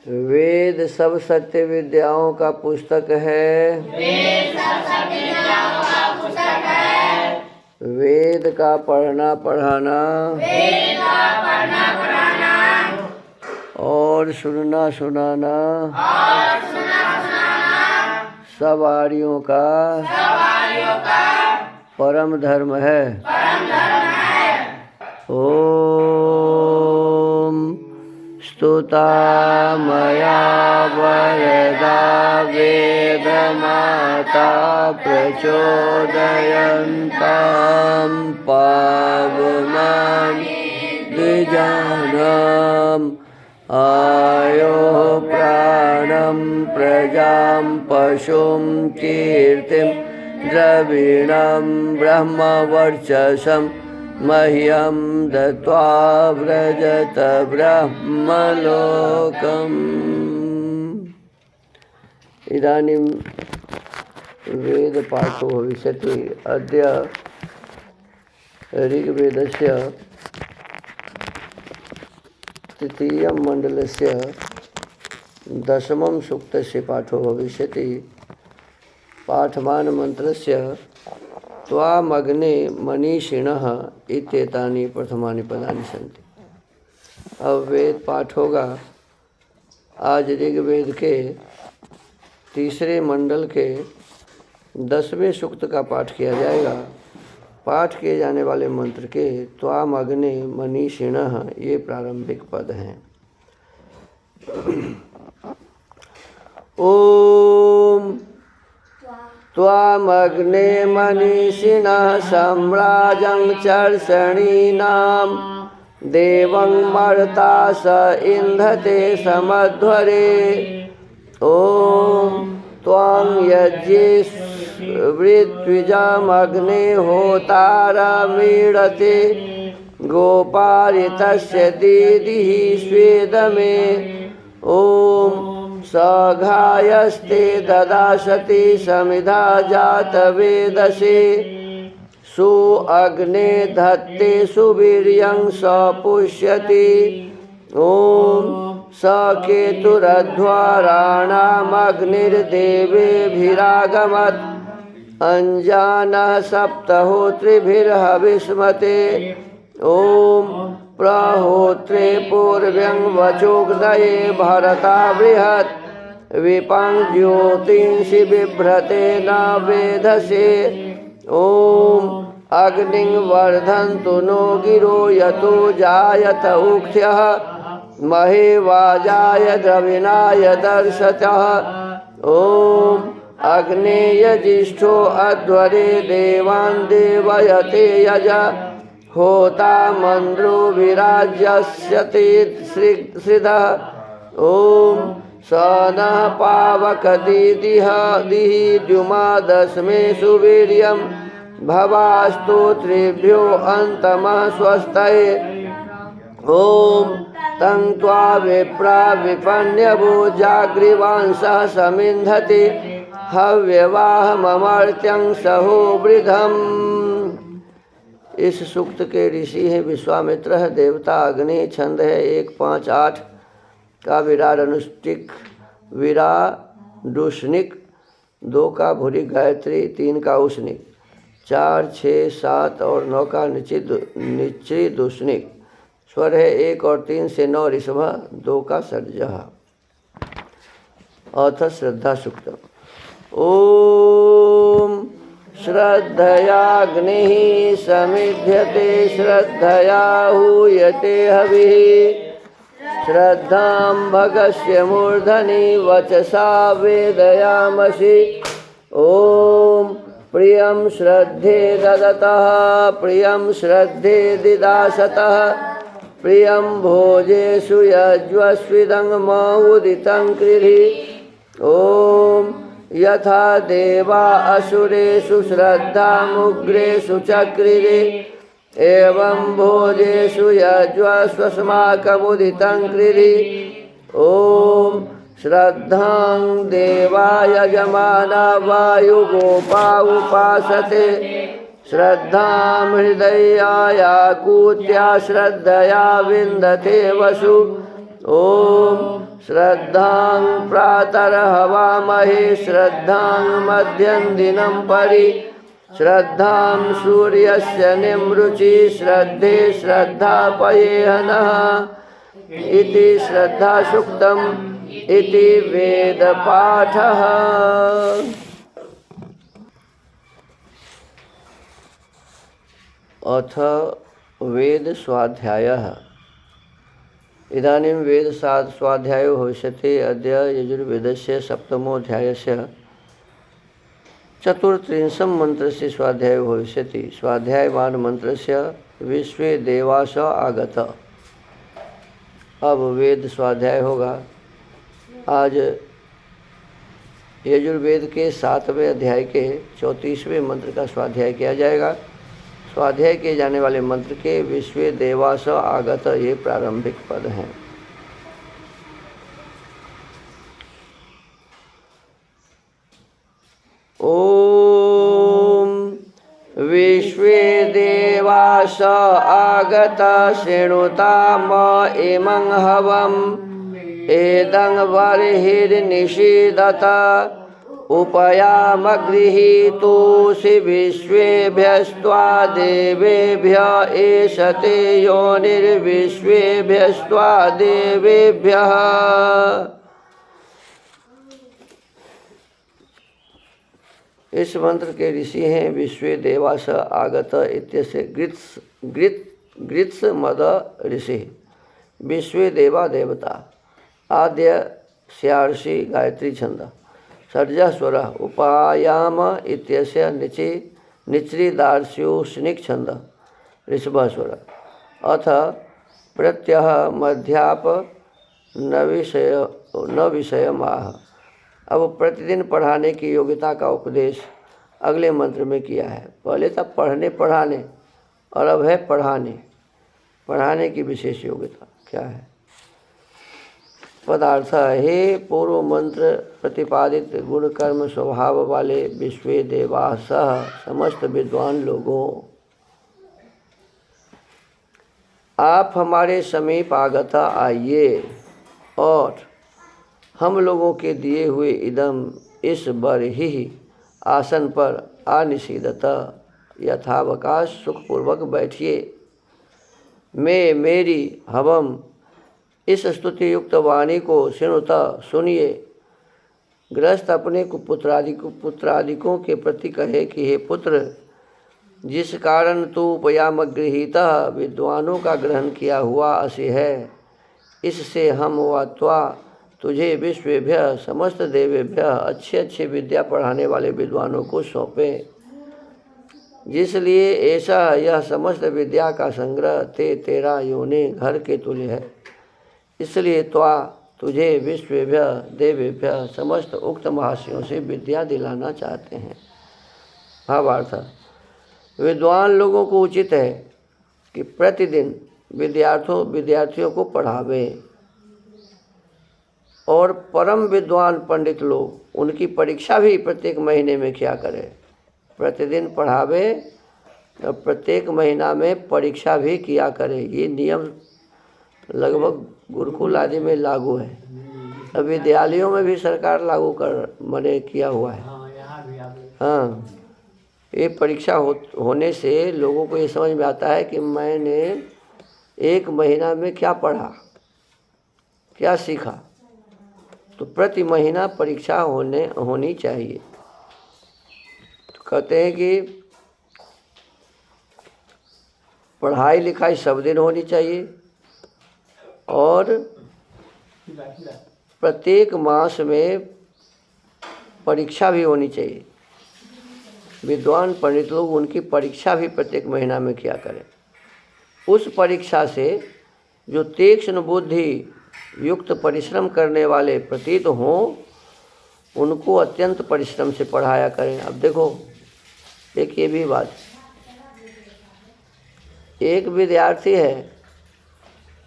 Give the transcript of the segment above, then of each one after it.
वेद सब सत्य विद्याओं का पुस्तक है। वेद का पढ़ना पढ़ाना और सुनना सुनाना सब आर्यों का परम धर्म है। ओम स्तुता मया वरदा वेदमाता प्रचोदयन्तां पावनां द्विजानाम् आयो प्राणं प्रजां पशुं कीर्तिं द्रविणं ब्रह्मवर्चसं मह्यं दत्त्वा व्रजत ब्रह्मलोकम्। इदानीं वेदपाठो भविष्यति। अद्य ऋग्वेदस्य तृतीयं मण्डलस्य 10मं सूक्तस्य पाठो भविष्यति। पाठमान मन्त्रस्य त्वामग्ने मनीषिणः इत्येतानि प्रथमानि पदानि सन्ति। अब वेद पाठ होगा। आज ऋग्वेद के तीसरे मंडल के 10वें सूक्त का पाठ किया जाएगा। पाठ किए जाने वाले मंत्र के त्वामग्ने मनीषिणः ये प्रारंभिक पद हैं। ओम त्वामग्ने मनीषिणः सम्राजं चर्षणीनां देवं मर्ता स इंधते समध्वरे। ओम त्वां यज्ञेष्वृत्विजमग्ने होतारमीळते गोपारितस्य दीदिः स्वेदमे। ओम सघायस्ते ददाशति समिधा जातवेदसे सुअग्ने धत्ते सुवीर्यं सपुष्यति। ओम सकेतुरध्वराणामग्निर्देवेभिरागमत् अंजानः सप्तहोत्रिभिर्हविष्मते। ओम प्रहोत्रे पूर्व्यं वचोग्नये भरता बृहत् विपं ज्योतिंषि बिभ्रते न वेधसे। ओम अग्निं वर्धन्तु नो गिरो यतो जायत उक्थ्यः महे वाजाय द्रविणाय दर्शतः। ओम अग्नेयजिष्ठो अध्वरे देवान् देवयते यज होता मन्द्रो विराज्यस्यते श्रिधः। ओम स नः पावकदीदिः द्युमादस्मे सुवीर्यं भवास्तोत्रेभ्यो अन्तमः स्वस्तये। ओम तं त्वा विप्रा विपन्यवो जाग्रीवांसः समिन्धते हव्यवाहममर्त्यं सहो वृधम्। इस सूक्त के ऋषि हैं विश्वामित्र है। देवता अग्नि। छंद है 1, 5, 8 का विराट अनुष्टिक विराडुष्निक, 2 का भूरि गायत्री, 3 का उष्निक, 4, 6, 7 और 9 का निचरी दुष्निक। स्वर है 1 और 3 से 9 ऋषभ, 2 का सर्जः। अथ श्रद्धा सूक्त। ओम श्रद्धयाग्निः समिध्यते श्रद्धया हूयते हविः श्रद्धां भगस्य मूर्धनि वचसा वेदयामसि। ओम प्रियं श्रद्धे ददतः प्रियं श्रद्धे दिदासतः प्रियं भोजेषु यज्वस्विदङ्गमोदितं कृधि। ओम यथा देवा असुरेषु श्रद्धामुग्रेषु चक्रिरे एवं भोजेषु यज्वस्वस्माकमुदितं कृधि। ओम श्रद्धां देवा यजमाना वायुगोपा उपासते श्रद्धां हृदयायाकूत्या श्रद्धया विन्दते वसु। ओम श्रद्धां प्रातर्हवामहे श्रद्धां मध्यं दिनं परि श्रद्धां सूर्यस्य निमृचि श्रद्धे श्रद्धापयेहनः इति श्रद्धासूक्तम् इति वेदपाठः। अथ वेद स्वाध्यायः। इदानीं वेद स्वाध्यायो भविष्यति। अद्य यजुर्वेदस्य सप्तमोऽध्यायस्य चतुर्त्रिंशं मन्त्रस्य स्वाध्यायो भविष्यति। स्वाध्यायवान मंत्रस्य विश्वे देवास आगत। अब वेद स्वाध्याय होगा। आज यजुर्वेद के 7वें अध्याय के 34वें मंत्र का स्वाध्याय किया जाएगा। स्वाध्याय किए जाने वाले मंत्र के विश्वे देवास आगत ये प्रारंभिक पद हैं। ओम विश्वे देवास आगत शृणुताम इमं हवम् एदं बर्हिर्निषीदत उपयामगृहीतोऽसि विश्वेभ्यस्त्वा देवेभ्य एषते योनिर्विश्वेभ्यस्त्वा देवेभ्यः। इस मंत्र के ऋषि हैं विश्वे देवास आगत इत्यस्य गृत्स मद ऋषि। विश्वे देवा देवता आद्य स्यार्षि गायत्री छंद षड्जा स्वर उपायाम इत्यस्य निचृदार्स्योष्णिक छंद ऋषभ स्वर अथ प्रत्यह मध्याप न विषय माह। अब प्रतिदिन पढ़ाने की योग्यता का उपदेश अगले मंत्र में किया है। पहले था पढ़ने पढ़ाने और अब है पढ़ाने की विशेष योग्यता क्या है। पदार्थ हे पूर्व मंत्र प्रतिपादित गुण कर्म स्वभाव वाले विश्वे देवासः समस्त विद्वान लोगों, आप हमारे समीप आगत आइए और हम लोगों के दिए हुए इदम इस बरहि आसन पर अनिषीदत यथावकाश सुखपूर्वक बैठिए। मैं मेरी हवम इस स्तुति युक्त वाणी को सुनुता सुनिए। गृहस्थ अपने पुत्रादिकों के प्रति कहे कि हे पुत्र, जिस कारण तू उपयाम गृहीतः विद्वानों का ग्रहण किया हुआ असी है, इससे हम व त्वा तुझे विश्वेभ्य समस्त देवेभ्य अच्छे विद्या पढ़ाने वाले विद्वानों को सौंपें। जिसलिए ऐसा यह समस्त विद्या का संग्रह तेरा योनि घर के तुल्य है। इसलिए त्वा तुझे विश्वेभ्य देवेभ्य समस्त उक्त महाशयों से विद्या दिलाना चाहते हैं। भावार्थ, विद्वान लोगों को उचित है कि प्रतिदिन विद्यार्थियों को पढ़ावे और परम विद्वान पंडित लोग उनकी परीक्षा भी प्रत्येक महीने में किया करें। प्रतिदिन पढ़ावे और प्रत्येक महीना में परीक्षा भी किया करे। ये नियम लगभग गुरुकुल आदि में लागू है। अब विद्यालयों में भी सरकार लागू किया हुआ है। हाँ, ये परीक्षा होने से लोगों को ये समझ में आता है कि मैंने एक महीना में क्या पढ़ा, क्या सीखा। तो प्रति महीना परीक्षा होनी चाहिए। तो कहते हैं कि पढ़ाई लिखाई सब दिन होनी चाहिए और प्रत्येक मास में परीक्षा भी होनी चाहिए। विद्वान पंडित लोग उनकी परीक्षा भी प्रत्येक महीना में किया करें। उस परीक्षा से जो तीक्ष्ण बुद्धि युक्त परिश्रम करने वाले प्रतीत हों, उनको अत्यंत परिश्रम से पढ़ाया करें। अब देखो, एक ये भी बात, एक विद्यार्थी है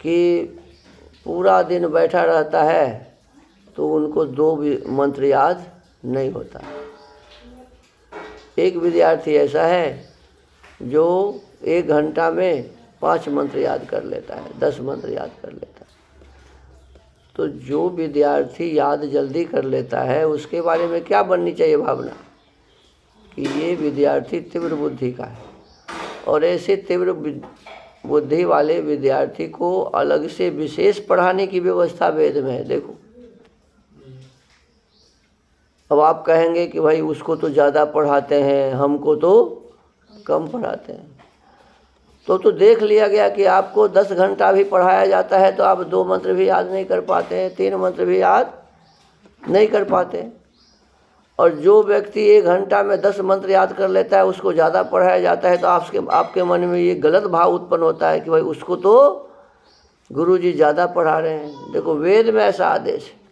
कि पूरा दिन बैठा रहता है तो उनको 2 मंत्र याद नहीं होता। एक विद्यार्थी ऐसा है जो 1 घंटा में 5 मंत्र याद कर लेता है, 10 मंत्र याद कर लेता है। तो जो विद्यार्थी याद जल्दी कर लेता है उसके बारे में क्या बननी चाहिए भावना कि ये विद्यार्थी तीव्र बुद्धि का है। और ऐसे तीव्र बुद्धि वाले विद्यार्थी को अलग से विशेष पढ़ाने की व्यवस्था वेद में है। देखो, अब आप कहेंगे कि भाई उसको तो ज़्यादा पढ़ाते हैं, हमको तो कम पढ़ाते हैं। तो देख लिया गया कि आपको 10 घंटा भी पढ़ाया जाता है तो आप 2 मंत्र भी याद नहीं कर पाते हैं, 3 मंत्र भी याद नहीं कर पाते हैं। और जो व्यक्ति 1 घंटा में 10 मंत्र याद कर लेता है उसको ज़्यादा पढ़ाया जाता है तो आपके मन में ये गलत भाव उत्पन्न होता है कि भाई उसको तो गुरुजी ज़्यादा पढ़ा रहे हैं। देखो, वेद में ऐसा आदेश है,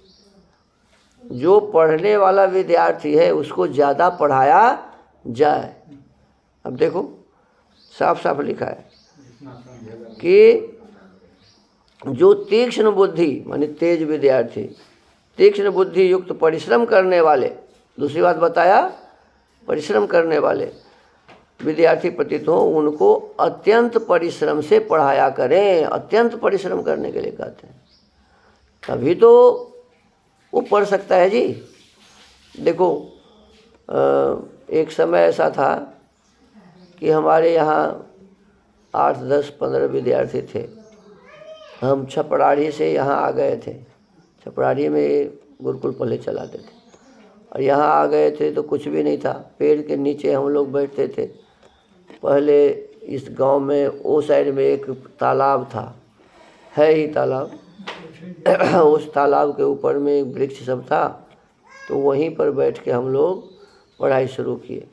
जो पढ़ने वाला विद्यार्थी है उसको ज़्यादा पढ़ाया जाए। अब देखो, साफ साफ लिखा है कि जो तीक्ष्ण बुद्धि माने तेज विद्यार्थी, तीक्ष्ण बुद्धि युक्त परिश्रम करने वाले, दूसरी बात बताया, परिश्रम करने वाले विद्यार्थी प्रतीत हो उनको अत्यंत परिश्रम से पढ़ाया करें। अत्यंत परिश्रम करने के लिए कहते हैं, तभी तो वो पढ़ सकता है जी। देखो, एक समय ऐसा था कि हमारे यहाँ 8, 10, 15 विद्यार्थी थे। हम छपराढ़ी से यहाँ आ गए थे। छपराढ़ी में गुरुकुल पहले चलाते थे और यहाँ आ गए थे तो कुछ भी नहीं था, पेड़ के नीचे हम लोग बैठते थे। पहले इस गांव में वो साइड में एक तालाब था, है ही तालाब उस तालाब के ऊपर में एक वृक्ष सब था, तो वहीं पर बैठ के हम लोग पढ़ाई शुरू किए।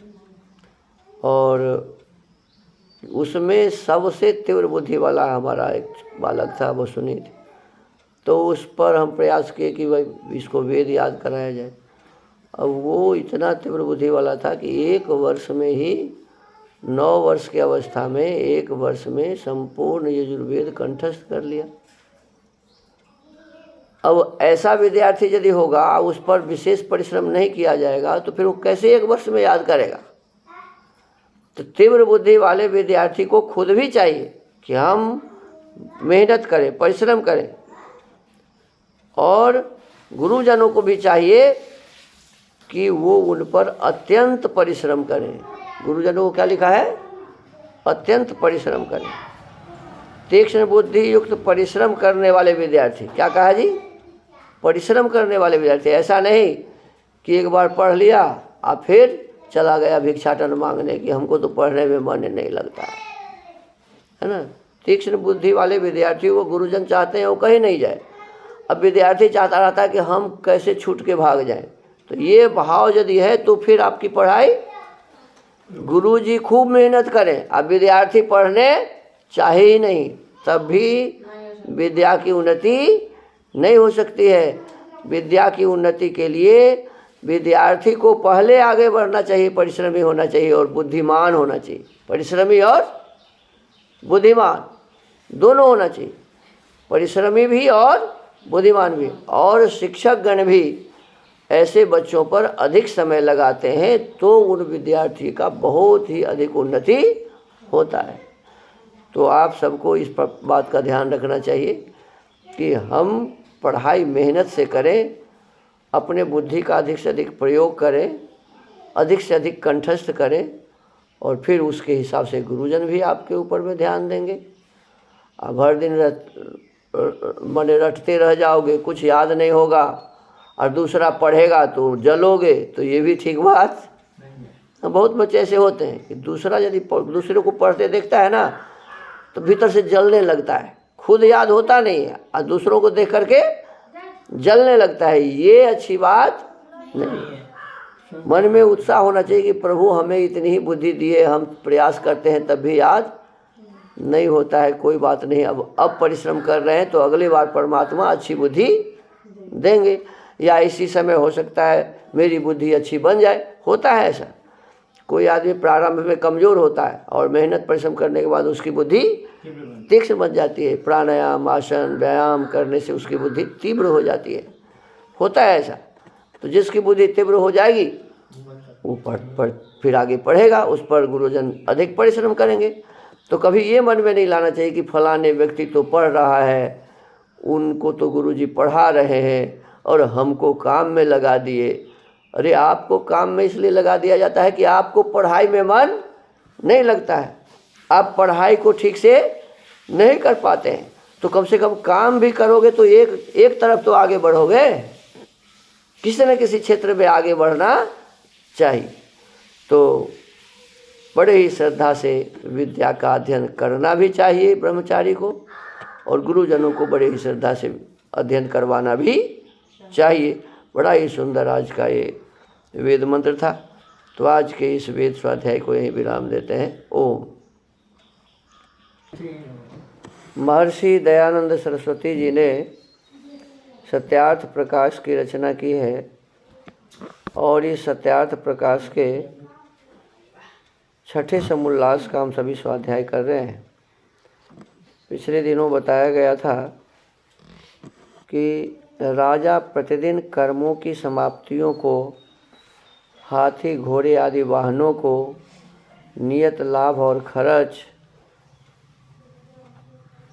और उसमें सबसे तीव्र बुद्धि वाला हमारा एक बालक था, वो सुनील। तो उस पर हम प्रयास किए कि भाई इसको वेद याद कराया जाए। अब वो इतना तीव्र बुद्धि वाला था कि 1 वर्ष में ही 9 वर्ष की अवस्था में 1 वर्ष में संपूर्ण यजुर्वेद कंठस्थ कर लिया। अब ऐसा विद्यार्थी यदि होगा, उस पर विशेष परिश्रम नहीं किया जाएगा तो फिर वो कैसे 1 वर्ष में याद करेगा। तो तीव्र बुद्धि वाले विद्यार्थी को खुद भी चाहिए कि हम मेहनत करें, परिश्रम करें, और गुरुजनों को भी चाहिए कि वो उन पर अत्यंत परिश्रम करें। गुरुजनों को क्या लिखा है? अत्यंत परिश्रम करें। तीक्ष्ण बुद्धि युक्त परिश्रम करने वाले विद्यार्थी, क्या कहा जी? परिश्रम करने वाले विद्यार्थी। ऐसा नहीं कि एक बार पढ़ लिया और फिर चला गया भिक्षाटन मांगने की हमको तो पढ़ने में मन नहीं लगता है ना। तीक्ष्ण बुद्धि वाले विद्यार्थी को गुरुजन चाहते हैं वो कहीं नहीं जाए। अब विद्यार्थी चाहता रहता है कि हम कैसे छूट के भाग जाएं। तो ये भाव यदि है तो फिर आपकी पढ़ाई, गुरुजी खूब मेहनत करें, अब विद्यार्थी पढ़ने चाहे ही नहीं, तब भी विद्या की उन्नति नहीं हो सकती है। विद्या की उन्नति के लिए विद्यार्थी को पहले आगे बढ़ना चाहिए, परिश्रमी होना चाहिए और बुद्धिमान होना चाहिए। परिश्रमी और बुद्धिमान दोनों होना चाहिए, परिश्रमी भी और बुद्धिमान भी। और शिक्षक गण भी ऐसे बच्चों पर अधिक समय लगाते हैं तो उन विद्यार्थी का बहुत ही अधिक उन्नति होता है। तो आप सबको इस बात का ध्यान रखना चाहिए कि हम पढ़ाई मेहनत से करें, अपने बुद्धि का अधिक से अधिक प्रयोग करें, अधिक से अधिक कंठस्थ करें, और फिर उसके हिसाब से गुरुजन भी आपके ऊपर में ध्यान देंगे। अब हर दिन मने रटते रह जाओगे, कुछ याद नहीं होगा, और दूसरा पढ़ेगा तो जलोगे, तो ये भी ठीक बात। बहुत बच्चे ऐसे होते हैं कि दूसरा यदि दूसरे को पढ़ते देखता है ना तो भीतर से जलने लगता है, खुद याद होता नहीं है और दूसरों को देख करके जलने लगता है। ये अच्छी बात नहीं। मन में उत्साह होना चाहिए कि प्रभु हमें इतनी ही बुद्धि दी है, हम प्रयास करते हैं तब भी याद नहीं होता है, कोई बात नहीं, अब परिश्रम कर रहे हैं तो अगली बार परमात्मा अच्छी बुद्धि देंगे, या इसी समय हो सकता है मेरी बुद्धि अच्छी बन जाए। होता है ऐसा, कोई आदमी प्रारंभ में कमज़ोर होता है और मेहनत परिश्रम करने के बाद उसकी बुद्धि तीक्ष्ण बन जाती है। प्राणायाम, आसन, व्यायाम करने से उसकी बुद्धि तीव्र हो जाती है। होता है ऐसा। तो जिसकी बुद्धि तीव्र हो जाएगी वो फिर आगे पढ़ेगा, उस पर गुरुजन अधिक परिश्रम करेंगे। तो कभी ये मन में नहीं लाना चाहिए कि फलाने व्यक्ति तो पढ़ रहा है, उनको तो गुरुजी पढ़ा रहे हैं और हमको काम में लगा दिए। अरे आपको काम में इसलिए लगा दिया जाता है कि आपको पढ़ाई में मन नहीं लगता है, आप पढ़ाई को ठीक से नहीं कर पाते हैं, तो कम से कम काम भी करोगे तो एक तरफ तो आगे बढ़ोगे, किसी न किसी क्षेत्र में आगे बढ़ना चाहिए। तो बड़े ही श्रद्धा से विद्या का अध्ययन करना भी चाहिए ब्रह्मचारी को, और गुरुजनों को बड़े ही श्रद्धा से अध्ययन करवाना भी चाहिए। बड़ा ही सुंदर आज का ये वेद मंत्र था। तो आज के इस वेद स्वाध्याय को यहीं विराम देते हैं। ओम। महर्षि दयानंद सरस्वती जी ने सत्यार्थ प्रकाश की रचना की है, और इस सत्यार्थ प्रकाश के छठे समोल्लास का हम सभी स्वाध्याय कर रहे हैं। पिछले दिनों बताया गया था कि राजा प्रतिदिन कर्मों की समाप्तियों को, हाथी घोड़े आदि वाहनों को, नियत लाभ और खर्च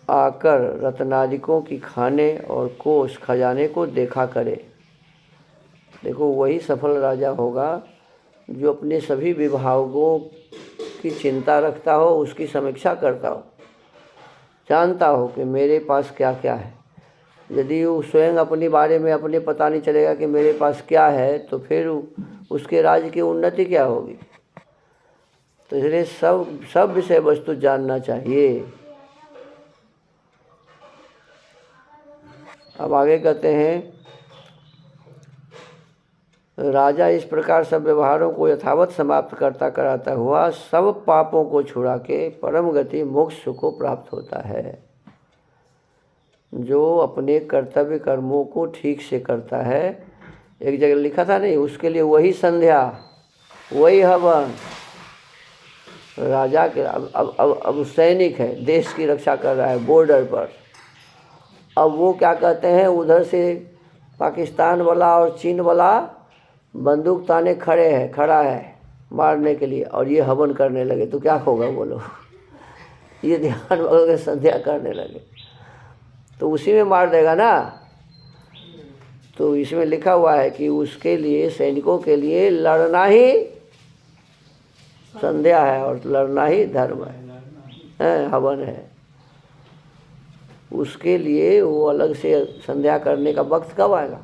आकर रत्नादिकों की खाने और कोष खजाने को देखा करे। देखो, वही सफल राजा होगा जो अपने सभी विभागों की चिंता रखता हो, उसकी समीक्षा करता हो, जानता हो कि मेरे पास क्या क्या है। यदि वो स्वयं अपने बारे में अपने पता नहीं चलेगा कि मेरे पास क्या है, तो फिर उसके राज्य की उन्नति क्या होगी। तो इसलिए सब विषय वस्तु जानना चाहिए। अब आगे कहते हैं, राजा इस प्रकार सब व्यवहारों को यथावत समाप्त करता कराता हुआ सब पापों को छुड़ा के परम गति मोक्ष सुख को प्राप्त होता है। जो अपने कर्तव्य कर्मों को ठीक से करता है, एक जगह लिखा था नहीं, उसके लिए वही संध्या, वही हवन। राजा के अब सैनिक है, देश की रक्षा कर रहा है बॉर्डर पर। अब वो क्या कहते हैं, उधर से पाकिस्तान वाला और चीन वाला बंदूक ताने खड़ा है मारने के लिए, और ये हवन करने लगे, तो क्या होगा बोलो। ये ध्यान वगैरह संध्या करने लगे तो उसी में मार देगा ना। तो इसमें लिखा हुआ है कि उसके लिए, सैनिकों के लिए लड़ना ही संध्या है और लड़ना ही धर्म है, हवन है। उसके लिए वो अलग से संध्या करने का वक्त कब आएगा?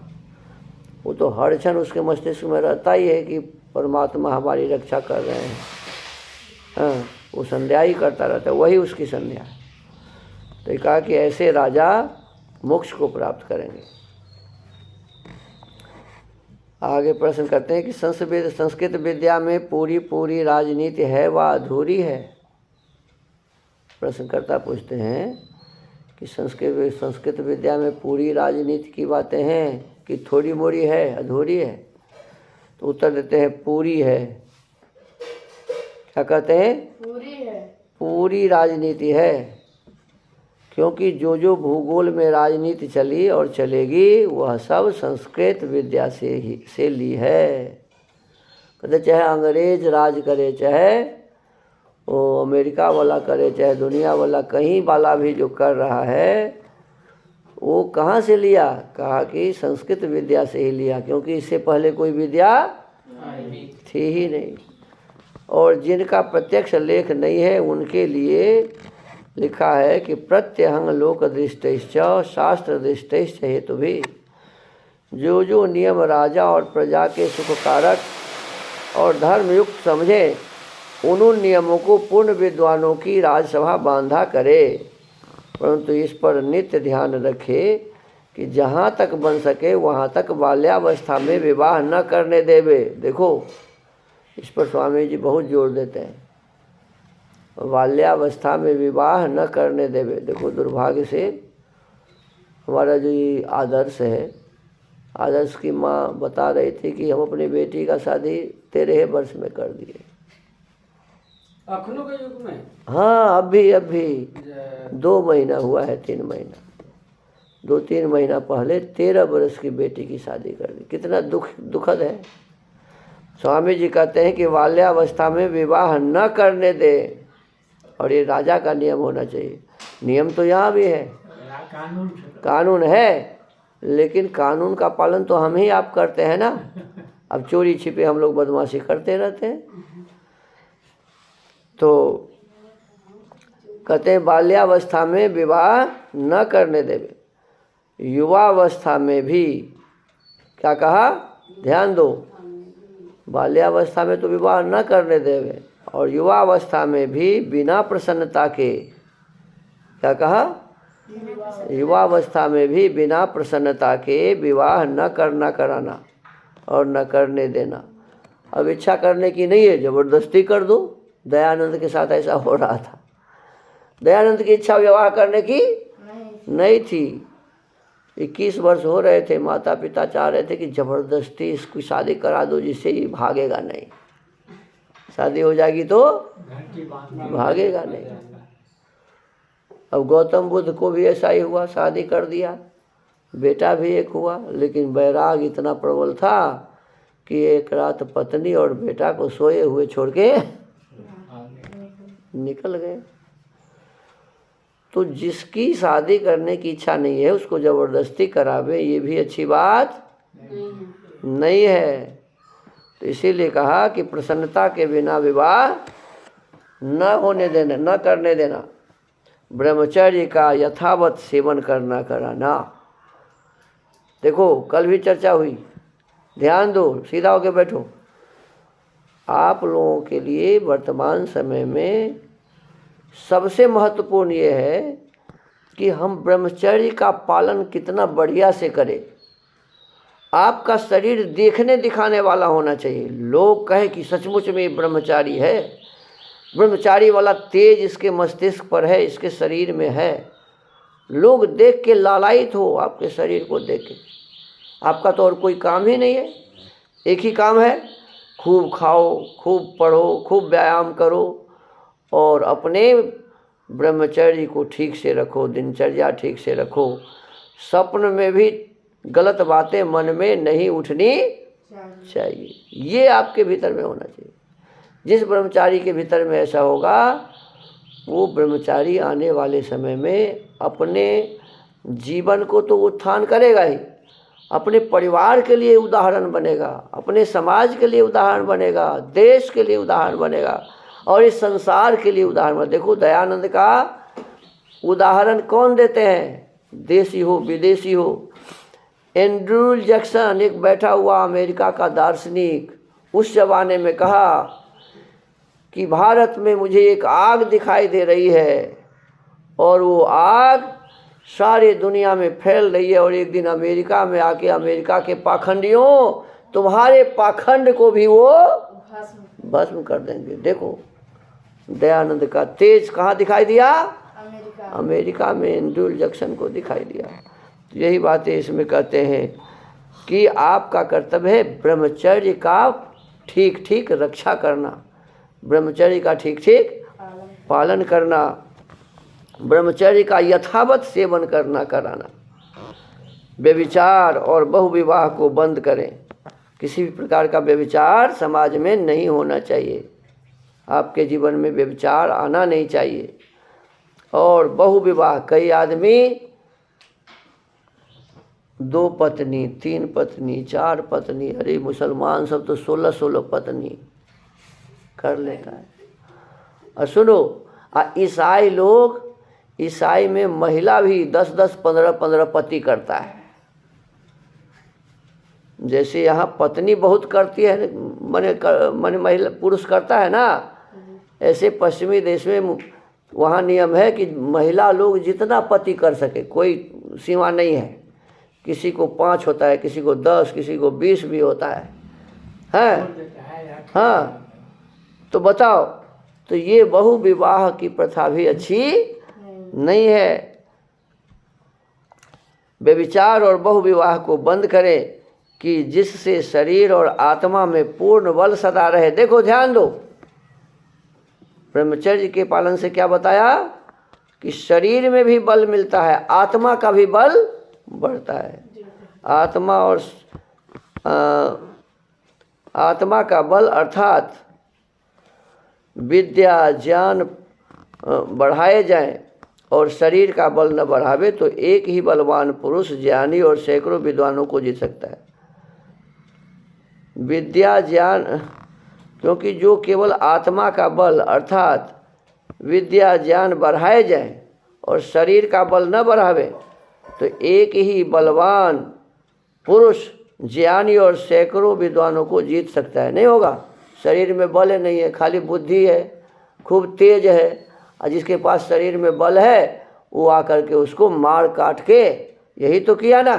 वो तो हर क्षण उसके मस्तिष्क में रहता ही है कि परमात्मा हमारी रक्षा कर रहे हैं। हाँ, वो संध्या ही करता रहता है, वही उसकी संध्या है। तो कहा कि ऐसे राजा मोक्ष को प्राप्त करेंगे। आगे प्रश्न करते हैं कि संस्कृत विद्या में पूरी राजनीति है व अधूरी है। प्रश्नकर्ता पूछते हैं कि संस्कृत विद्या में पूरी राजनीति की बातें हैं कि थोड़ी मोड़ी है, अधूरी है? तो उत्तर देते हैं पूरी है। क्या कहते हैं? पूरी है, पूरी राजनीति है, क्योंकि जो भूगोल में राजनीति चली और चलेगी वह सब संस्कृत विद्या से ली है। कहते चाहे अंग्रेज राज करे, चाहे वो अमेरिका वाला करे, चाहे दुनिया वाला कहीं वाला भी जो कर रहा है, वो कहाँ से लिया? कहा कि संस्कृत विद्या से ही लिया, क्योंकि इससे पहले कोई विद्या थी ही नहीं। और जिनका प्रत्यक्ष लेख नहीं है उनके लिए लिखा है कि प्रत्यहंग लोक दृष्टिश्च शास्त्र दृष्टिश्च हेतु भी जो नियम राजा और प्रजा के सुखकारक और धर्मयुक्त समझे, उन नियमों को पूर्ण विद्वानों की राजसभा बांधा करे, परंतु इस पर नित्य ध्यान रखे कि जहाँ तक बन सके वहाँ तक बाल्यावस्था में विवाह न करने देवे। देखो, इस पर स्वामी जी बहुत जोर देते हैं, बाल्यावस्था में विवाह न करने देवे। देखो, दुर्भाग्य से हमारा जो ये आदर्श है, आदर्श की माँ बता रही थी कि हम अपनी बेटी का शादी 13 वर्ष में कर दिए। अखनों के युग में? हाँ, अभी 2 महीना हुआ है, 3 महीना, 2-3 महीना पहले 13 वर्ष की बेटी की शादी कर दी। कितना दुखद है। स्वामी जी कहते हैं कि बाल्यावस्था में विवाह न करने दे, और ये राजा का नियम होना चाहिए। नियम तो यहाँ भी है, कानून है, लेकिन कानून का पालन तो हम ही आप करते हैं ना। अब चोरी छिपे हम लोग बदमाशी करते रहते हैं। तो कहते हैं बाल्यावस्था में विवाह न करने देवे, युवावस्था में भी, क्या कहा, ध्यान दो, बाल्यावस्था में तो विवाह न करने देवे और युवावस्था में भी बिना प्रसन्नता के, क्या कहा, युवावस्था में भी बिना प्रसन्नता के विवाह न करना कराना और न करने देना। अब इच्छा करने की नहीं है, जबरदस्ती कर दो। दयानंद के साथ ऐसा हो रहा था। दयानंद की इच्छा विवाह करने की नहीं थी। 21 वर्ष हो रहे थे, माता पिता चाह रहे थे कि जबरदस्ती इसकी शादी करा दो जिससे ही भागेगा नहीं, शादी हो जाएगी तो भागेगा नहीं। अब गौतम बुद्ध को भी ऐसा ही हुआ, शादी कर दिया, बेटा भी एक हुआ, लेकिन वैराग इतना प्रबल था कि एक रात पत्नी और बेटा को सोए हुए छोड़ के निकल गए। तो जिसकी शादी करने की इच्छा नहीं है उसको जबरदस्ती करावे, ये भी अच्छी बात नहीं है। तो इसीलिए कहा कि प्रसन्नता के बिना विवाह न होने देना, न करने देना, ब्रह्मचर्य का यथावत सेवन करना कराना। देखो कल भी चर्चा हुई, ध्यान दो, सीधा होके बैठो। आप लोगों के लिए वर्तमान समय में सबसे महत्वपूर्ण ये है कि हम ब्रह्मचर्य का पालन कितना बढ़िया से करें। आपका शरीर देखने दिखाने वाला होना चाहिए, लोग कहें कि सचमुच में ब्रह्मचारी है, ब्रह्मचारी वाला तेज इसके मस्तिष्क पर है, इसके शरीर में है। लोग देख के लालायित हो आपके शरीर को देख के। आपका तो और कोई काम ही नहीं है, एक ही काम है, खूब खाओ, खूब पढ़ो, खूब व्यायाम करो और अपने ब्रह्मचर्य को ठीक से रखो, दिनचर्या ठीक से रखो। स्वप्न में भी गलत बातें मन में नहीं उठनी चाहिए, ये आपके भीतर में होना चाहिए। जिस ब्रह्मचारी के भीतर में ऐसा होगा, वो ब्रह्मचारी आने वाले समय में अपने जीवन को तो उत्थान करेगा ही, अपने परिवार के लिए उदाहरण बनेगा, अपने समाज के लिए उदाहरण बनेगा, देश के लिए उदाहरण बनेगा और इस संसार के लिए उदाहरण बनेगा। देखो दयानंद का उदाहरण कौन देते हैं, देशी हो विदेशी हो। एंड्रू जैक्सन एक बैठा हुआ अमेरिका का दार्शनिक, उस जमाने में कहा कि भारत में मुझे एक आग दिखाई दे रही है और वो आग सारे दुनिया में फैल रही है और एक दिन अमेरिका में आके अमेरिका के पाखंडियों तुम्हारे पाखंड को भी वो भस्म कर देंगे। देखो दयानंद का तेज कहाँ दिखाई दिया, अमेरिका में एंड्रू जैक्सन को दिखाई दिया। यही बातें इसमें कहते हैं कि आपका कर्तव्य है ब्रह्मचर्य का ठीक ठीक रक्षा करना, ब्रह्मचर्य का ठीक ठीक पालन करना, ब्रह्मचर्य का यथावत सेवन करना कराना। व्यभिचार और बहुविवाह को बंद करें, किसी भी प्रकार का व्यभिचार समाज में नहीं होना चाहिए, आपके जीवन में व्यभिचार आना नहीं चाहिए। और बहुविवाह, कई आदमी 2 पत्नी 3 पत्नी 4 पत्नी, अरे मुसलमान सब तो 16-16 पत्नी कर लेता है। और सुनो, ईसाई लोग, ईसाई में महिला भी 10-10 15-15 पति करता है। जैसे यहाँ पत्नी बहुत करती है, माने महिला पुरुष करता है ना, ऐसे पश्चिमी देश में वहाँ नियम है कि महिला लोग जितना पति कर सके, कोई सीमा नहीं है। किसी को 5 होता है, किसी को 10, किसी को 20 भी होता है, हाँ। तो बताओ, तो ये बहुविवाह की प्रथा भी अच्छी नहीं है। व्यभिचार और बहुविवाह को बंद करें कि जिससे शरीर और आत्मा में पूर्ण बल सदा रहे। देखो ध्यान दो, ब्रह्मचर्य के पालन से क्या बताया कि शरीर में भी बल मिलता है, आत्मा का भी बल बढ़ता है। आत्मा और आत्मा का बल अर्थात विद्या ज्ञान बढ़ाए जाएं और शरीर का बल न बढ़ावे तो एक ही बलवान पुरुष ज्ञानी और सैकड़ों विद्वानों को जीत सकता है। विद्या ज्ञान, क्योंकि जो केवल आत्मा का बल अर्थात विद्या ज्ञान बढ़ाए जाए और शरीर का बल न बढ़ावे तो एक ही बलवान पुरुष ज्ञानी और सैकड़ों विद्वानों को जीत सकता है। नहीं होगा। शरीर में बल नहीं है, खाली बुद्धि है, खूब तेज है, और जिसके पास शरीर में बल है वो आकर के उसको मार काट के, यही तो किया ना।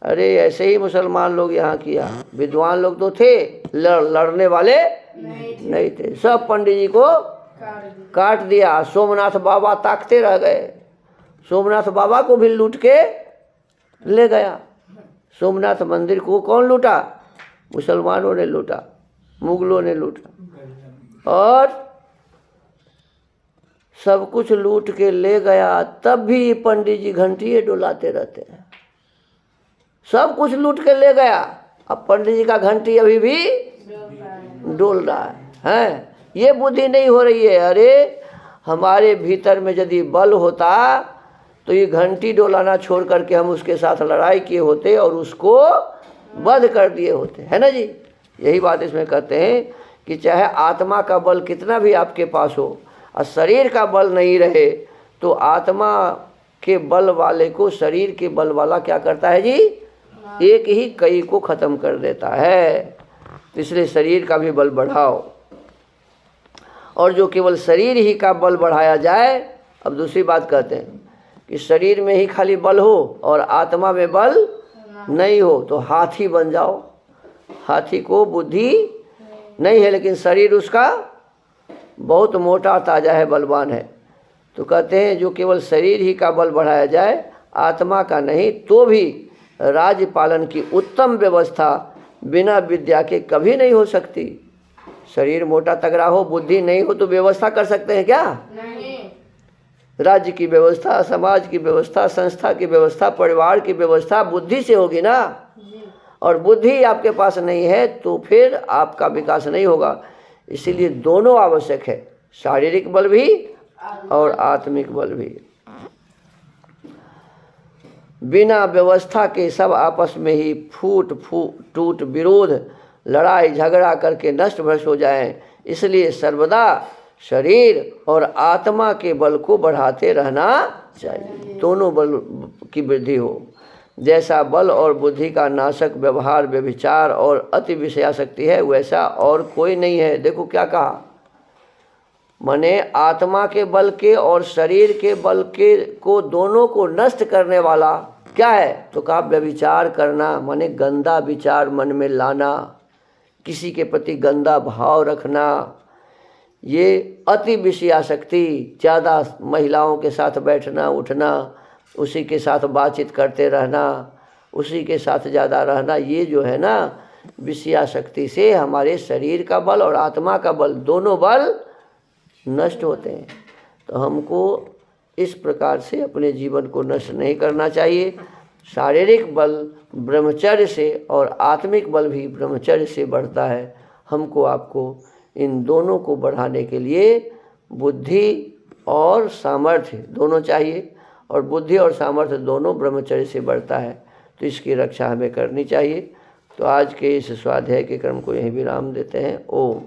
अरे ऐसे ही मुसलमान लोग यहाँ किया। विद्वान लोग तो थे, लड़ने वाले नहीं थे। सब पंडित जी को काट दिया। सोमनाथ बाबा ताकते रह गए। सोमनाथ बाबा को भी लूट के ले गया। सोमनाथ मंदिर को कौन लूटा? मुसलमानों ने लूटा, मुगलों ने लूटा, और सब कुछ लूट के ले गया। तब भी पंडित जी घंटियाँ डुलाते रहते हैं। सब कुछ लूट के ले गया, अब पंडित जी का घंटी अभी भी डोल रहा है। ये बुद्धि नहीं हो रही है। अरे हमारे भीतर में यदि बल होता तो ये घंटी डोलाना छोड़ करके हम उसके साथ लड़ाई किए होते और उसको वध कर दिए होते, है ना जी। यही बात इसमें कहते हैं कि चाहे आत्मा का बल कितना भी आपके पास हो और शरीर का बल नहीं रहे तो आत्मा के बल वाले को शरीर के बल वाला क्या करता है जी? एक ही कई को ख़त्म कर देता है। इसलिए शरीर का भी बल बढ़ाओ। और जो केवल शरीर ही का बल बढ़ाया जाए, अब दूसरी बात कहते हैं कि शरीर में ही खाली बल हो और आत्मा में बल नहीं हो तो हाथी बन जाओ। हाथी को बुद्धि नहीं है लेकिन शरीर उसका बहुत मोटा ताजा है, बलवान है। तो कहते हैं जो केवल शरीर ही का बल बढ़ाया जाए, आत्मा का नहीं, तो भी राज्य पालन की उत्तम व्यवस्था बिना विद्या के कभी नहीं हो सकती। शरीर मोटा तगड़ा हो, बुद्धि नहीं हो तो व्यवस्था कर सकते हैं क्या? नहीं। राज्य की व्यवस्था, समाज की व्यवस्था, संस्था की व्यवस्था, परिवार की व्यवस्था बुद्धि से होगी ना। और बुद्धि आपके पास नहीं है तो फिर आपका विकास नहीं होगा। इसीलिए दोनों आवश्यक है, शारीरिक बल भी और आत्मिक बल भी। बिना व्यवस्था के सब आपस में ही टूट विरोध, लड़ाई झगड़ा करके नष्ट भ्रष्ट हो जाएं। इसलिए सर्वदा शरीर और आत्मा के बल को बढ़ाते रहना चाहिए, दोनों बल की वृद्धि हो। जैसा बल और बुद्धि का नाशक व्यवहार व्यभिचार और अति विषयासक्ति है, वैसा और कोई नहीं है। देखो क्या कहा, माने आत्मा के बल के और शरीर के बल के को दोनों को नष्ट करने वाला क्या है? तो कहा व्यभिचार करना, माने गंदा विचार मन में लाना, किसी के प्रति गंदा भाव रखना, ये अति विषयासक्ति, ज़्यादा महिलाओं के साथ बैठना उठना, उसी के साथ बातचीत करते रहना, उसी के साथ ज़्यादा रहना, ये जो है ना विषयासक्ति से हमारे शरीर का बल और आत्मा का बल दोनों बल नष्ट होते हैं। तो हमको इस प्रकार से अपने जीवन को नष्ट नहीं करना चाहिए। शारीरिक बल ब्रह्मचर्य से और आत्मिक बल भी ब्रह्मचर्य से बढ़ता है। हमको आपको इन दोनों को बढ़ाने के लिए बुद्धि और सामर्थ्य दोनों चाहिए, और बुद्धि और सामर्थ्य दोनों ब्रह्मचर्य से बढ़ता है, तो इसकी रक्षा हमें करनी चाहिए। तो आज के इस स्वाध्याय के क्रम को यहीं विराम देते हैं। ओम।